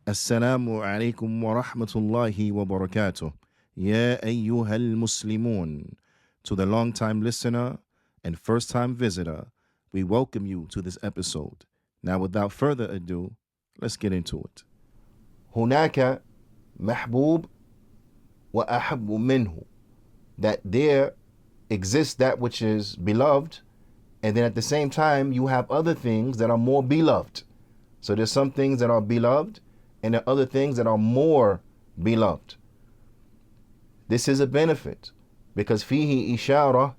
Assalamu alaikum wa rahmatullahi wa barakatuh. Ya ayyuhal muslimun. To the long-time listener and first-time visitor, we welcome you to this episode. Now, without further ado, let's get into it. هناك محبوب وأحب منه. That there exists that which is beloved, and then at the same time, you have other things that are more beloved. So there's some things that are beloved, and there are other things that are more beloved. This is a benefit because فيه إشارة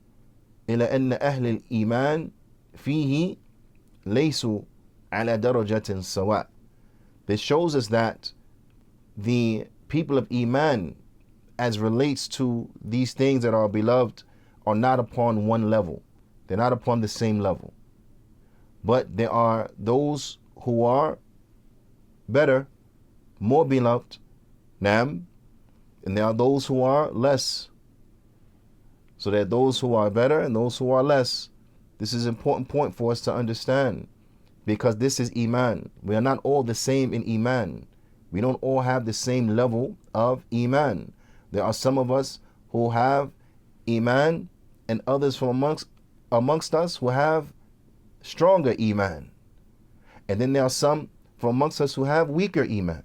إلى أن أهل الإيمان فيه ليسوا على درجة سواء. This shows us that the people of Iman, as relates to these things that are beloved, are not upon one level. They're not upon the same level. But there are those who are better, more beloved, and there are those who are less. So there are those who are better and those who are less. This is an important point for us to understand, because this is Iman. We are not all the same in Iman. We don't all have the same level of Iman. There are some of us who have Iman, and others from amongst us who have stronger Iman. And then there are some from amongst us who have weaker Iman.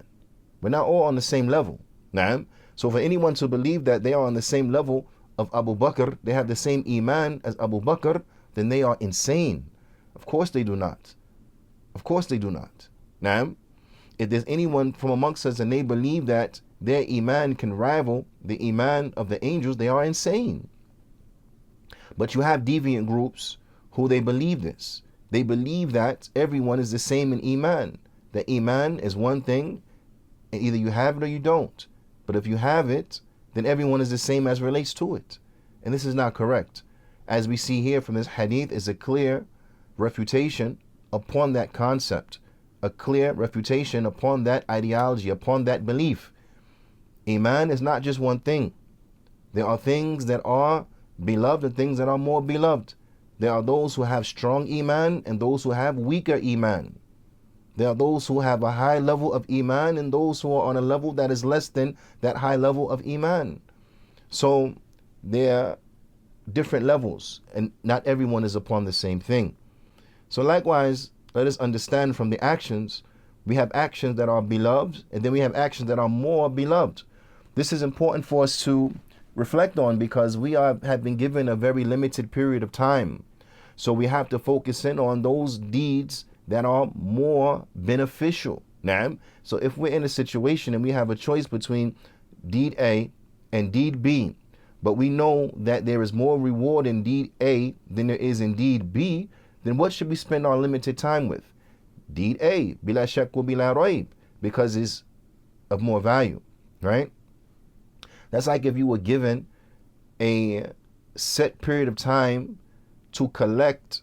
We're not all on the same level. So for anyone to believe that they are on the same level of Abu Bakr, they have the same Iman as Abu Bakr, then they are insane. Of course they do not. Of course they do not. If there's anyone from amongst us and they believe that their Iman can rival the Iman of the angels, they are insane. But you have deviant groups who they believe this. They believe that everyone is the same in Iman. That Iman is one thing, and either you have it or you don't. But if you have it, then everyone is the same as relates to it. And this is not correct. As we see here from this hadith is a clear refutation upon that concept, a clear refutation upon that ideology, upon that belief. Iman is not just one thing. There are things that are beloved and things that are more beloved. There are those who have strong Iman and those who have weaker Iman. There are those who have a high level of Iman and those who are on a level that is less than that high level of Iman. So there are different levels, and not everyone is upon the same thing. So likewise, let us understand from the actions, we have actions that are beloved, and then we have actions that are more beloved. This is important for us to reflect on, because we have been given a very limited period of time. So we have to focus in on those deeds that are more beneficial. So if we're in a situation and we have a choice between deed A and deed B, but we know that there is more reward in deed A than there is in deed B, then what should we spend our limited time with? Deed A, bila shak wa bila raib, because it's of more value, right? That's like if you were given a set period of time to collect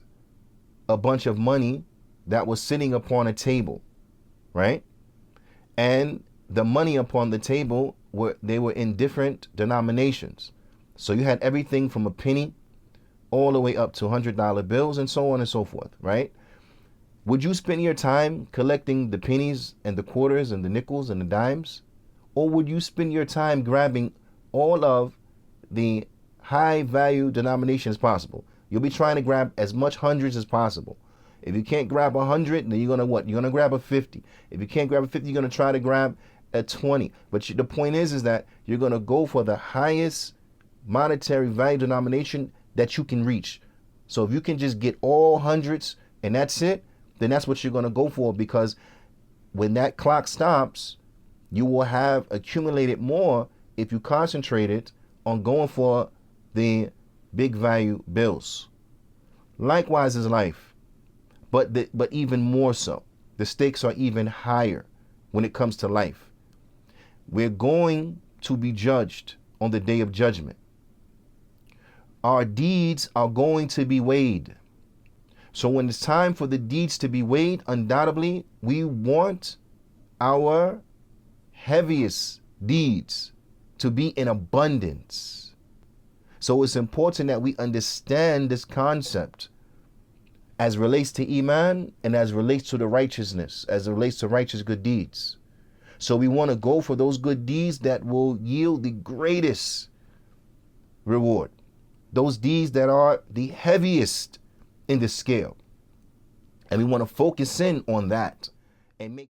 a bunch of money that was sitting upon a table, right? And the money upon the table they were in different denominations. So you had everything from a penny all the way up to $100 bills and so on and so forth, right? Would you spend your time collecting the pennies and the quarters and the nickels and the dimes? Or would you spend your time grabbing all of the high value denominations possible? You'll be trying to grab as much hundreds as possible. If you can't grab 100, then you're going to what? You're going to grab a 50. If you can't grab a 50, you're going to try to grab a 20. But the point is that you're going to go for the highest monetary value denomination that you can reach. So if you can just get all hundreds and that's it, then that's what you're going to go for, because when that clock stops, you will have accumulated more if you concentrated on going for the big value bills. Likewise is life, but even more so. The stakes are even higher when it comes to life. We're going to be judged on the day of judgment. Our deeds are going to be weighed. So when it's time for the deeds to be weighed, undoubtedly, we want our heaviest deeds to be in abundance. So it's important that we understand this concept as relates to Iman and as relates to the righteousness, as it relates to righteous good deeds. So we want to go for those good deeds that will yield the greatest reward. Those deeds that are the heaviest in the scale. And we want to focus in on that and make